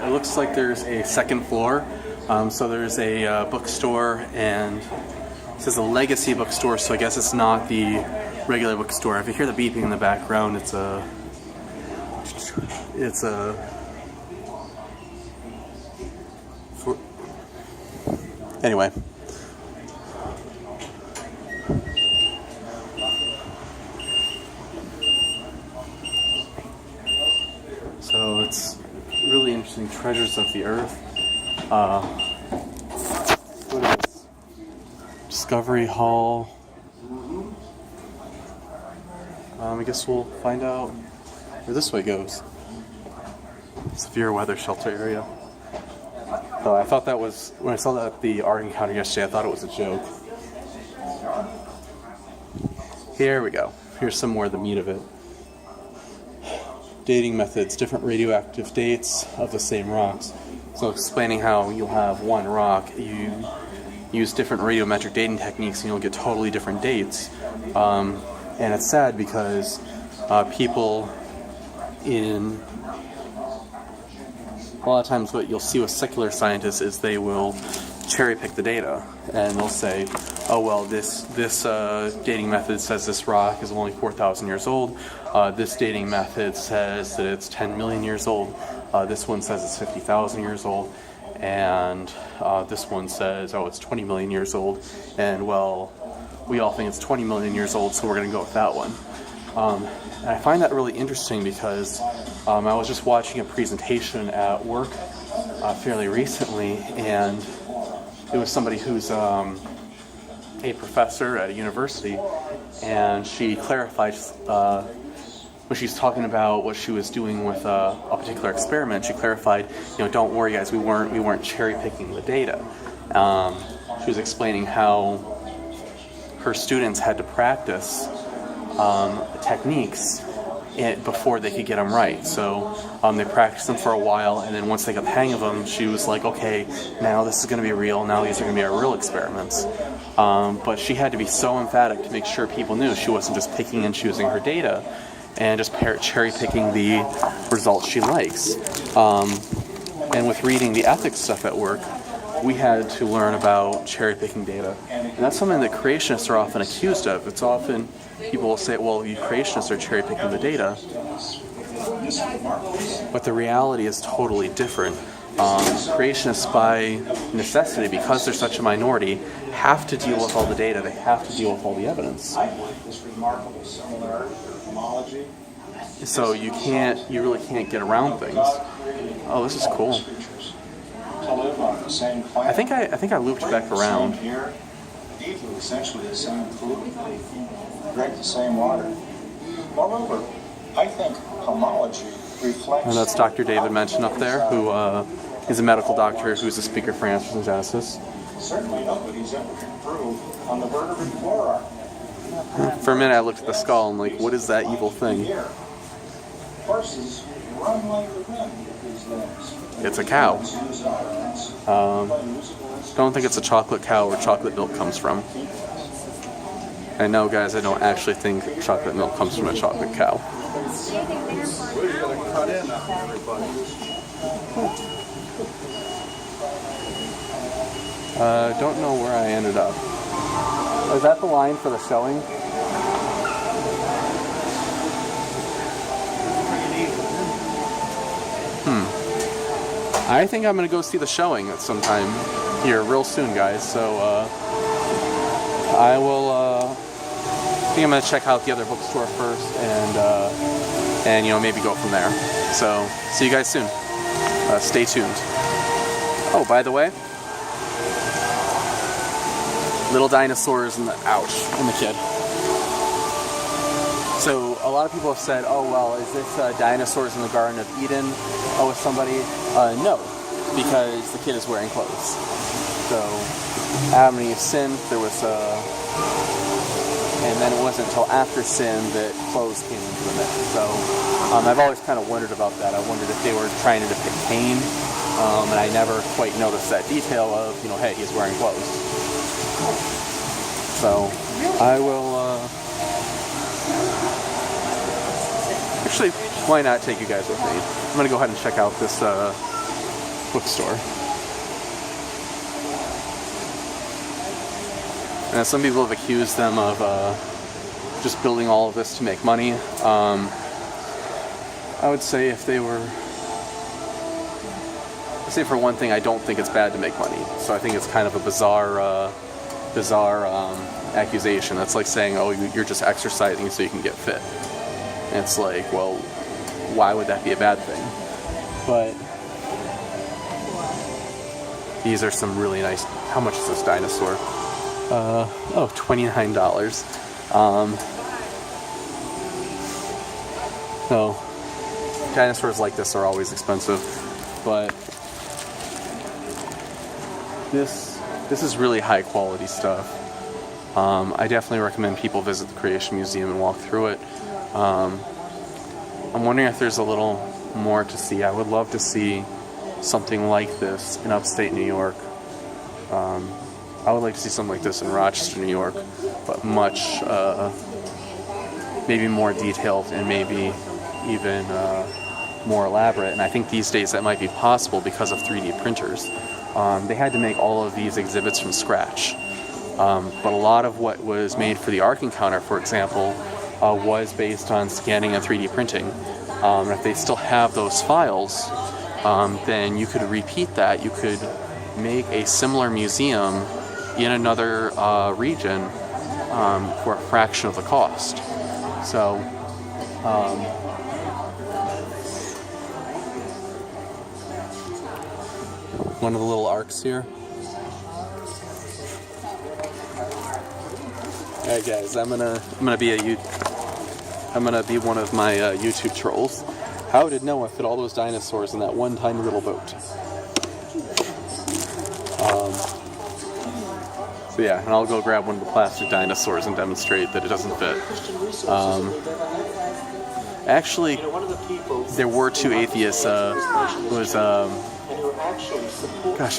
it looks like there's a second floor. So there's a bookstore, and it says a legacy bookstore, so I guess it's not the regular bookstore. If you hear the beeping in the background, it's a anyway. So it's really interesting. Treasures of the Earth. What is this? Discovery Hall. I guess we'll find out where this way goes. Severe weather shelter area. I thought that was, when I saw that at the art encounter yesterday, I thought it was a joke. Here we go. Here's some more of the meat of it. Dating methods, different radioactive dates of the same rocks. So explaining how you'll have one rock, you use different radiometric dating techniques and you'll get totally different dates. And it's sad because people a lot of times what you'll see with secular scientists is they will cherry pick the data and they'll say, oh well, this dating method says this rock is only 4,000 years old. This dating method says that it's 10 million years old. This one says it's 50,000 years old. And this one says, oh, it's 20 million years old. And well, we all think it's 20 million years old, so we're going to go with that one. And I find that really interesting because I was just watching a presentation at work fairly recently, and it was somebody who's a professor at a university, and she clarified when she's talking about what she was doing with a particular experiment. She clarified, don't worry, guys, we weren't cherry picking the data. She was explaining how her students had to practice techniques before they could get them right. So they practiced them for a while, and then once they got the hang of them, she was like, okay, now this is going to be real. Now these are going to be our real experiments. But she had to be so emphatic to make sure people knew she wasn't just picking and choosing her data and just cherry picking the results she likes. And with reading the ethics stuff at work, we had to learn about cherry picking data. And that's something that creationists are often accused of. It's often people will say, well, you creationists are cherry picking the data. But the reality is totally different. Creationists, by necessity, because they're such a minority, have to deal with all the data. They have to deal with all the evidence. So you really can't get around things. Oh, this is cool. I think I looped back around. Eat essentially the same food, drink the same water. Moreover, I think homology reflects... And that's Dr. David mentioned up there, who is a medical doctor who's a speaker for Answers in Genesis. Certainly nobody's ever improved on the vertebrate flora. For a minute I looked at the skull and like, what is that evil thing? Horses run like the wind with these limbs. It's a cow. Don't think it's a chocolate cow where chocolate milk comes from. I know, guys, I don't actually think chocolate milk comes from a chocolate cow. Don't know where I ended up. Is that the line for the showing? I think I'm going to go see the showing at some time here real soon, guys. So I think I'm going to check out the other bookstore first and maybe go from there. So see you guys soon. Stay tuned. Oh, by the way, little dinosaurs in the kid. So a lot of people have said, oh, well, is this dinosaurs in the Garden of Eden? Oh, with somebody? No, because the kid is wearing clothes. So Adam and Eve sinned, there was and then it wasn't until after sin that clothes came into the mix. So I've always kind of wondered about that. I wondered if they were trying to depict Cain, and I never quite noticed that detail of, hey, he's wearing clothes. So I will... Actually, why not take you guys with me? I'm going to go ahead and check out this Bookstore. And some people have accused them of just building all of this to make money. I would say I'd say for one thing, I don't think it's bad to make money. So I think it's kind of a bizarre accusation. That's like saying, oh, you're just exercising so you can get fit. And it's like, well, why would that be a bad thing? But these are some really nice. How much is this dinosaur? $29. So dinosaurs like this are always expensive, but this is really high quality stuff. I definitely recommend people visit the Creation Museum and walk through it. I'm wondering if there's a little more to see. I would love to see something like this in upstate New York. I would like to see something like this in Rochester, New York, but much, maybe more detailed and maybe even more elaborate. And I think these days that might be possible because of 3D printers. They had to make all of these exhibits from scratch. But a lot of what was made for the Ark Encounter, for example, was based on scanning and 3D printing. And if they still have those files, then you could repeat that. You could make a similar museum in another region for a fraction of the cost. So one of the little arcs here. Alright guys, I'm gonna be one of my YouTube trolls. How did Noah fit all those dinosaurs in that one tiny little boat? So yeah, and I'll go grab one of the plastic dinosaurs and demonstrate that it doesn't fit. Actually, there were two atheists. Gosh,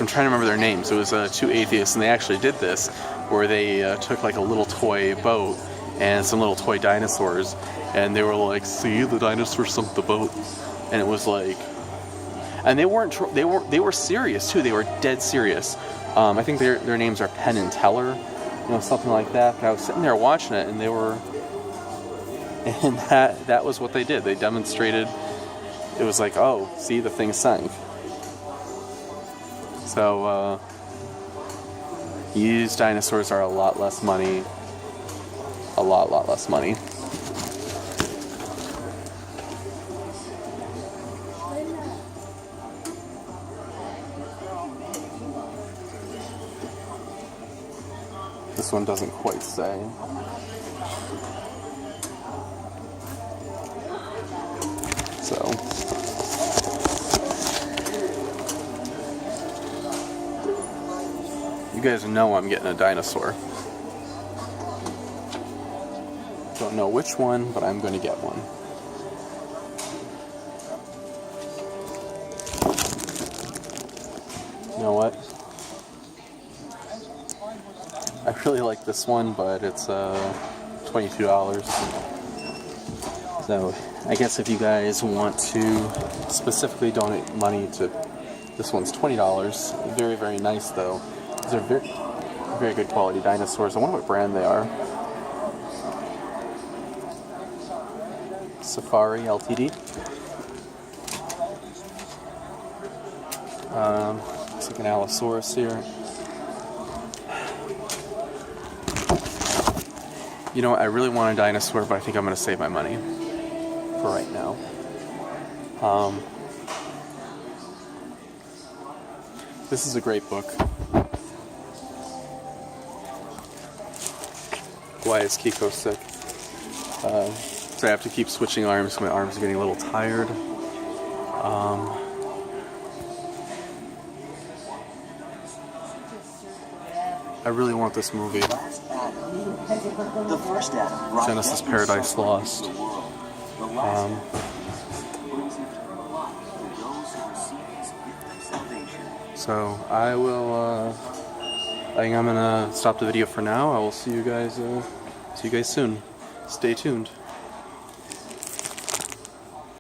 I'm trying to remember their names. It was two atheists, and they actually did this, where they took like a little toy boat and some little toy dinosaurs, and they were like, "See, the dinosaur sunk the boat," and it was like, and they were serious too. They were dead serious. I think their names are Penn and Teller, something like that. But I was sitting there watching it, and that was what they did. They demonstrated. It was like, oh, see, the thing sank. So used dinosaurs are a lot less money. A lot less money. This one doesn't quite say. So you guys know I'm getting a dinosaur. Don't know which one, but I'm going to get one. You know what? I really like this one, but it's $22. So I guess if you guys want to specifically donate money to this one's $20. Very, very nice though. These are very, very good quality dinosaurs. I wonder what brand they are. Safari Ltd. Looks like an Allosaurus here. You know what, I really want a dinosaur, but I think I'm going to save my money for right now. This is a great book. Why is Kiko sick? So I have to keep switching arms. My arms are getting a little tired. I really want this movie. The first Adam, Genesis Paradise Lost. So I will. I think I'm gonna stop the video for now. I will see you guys soon. Stay tuned.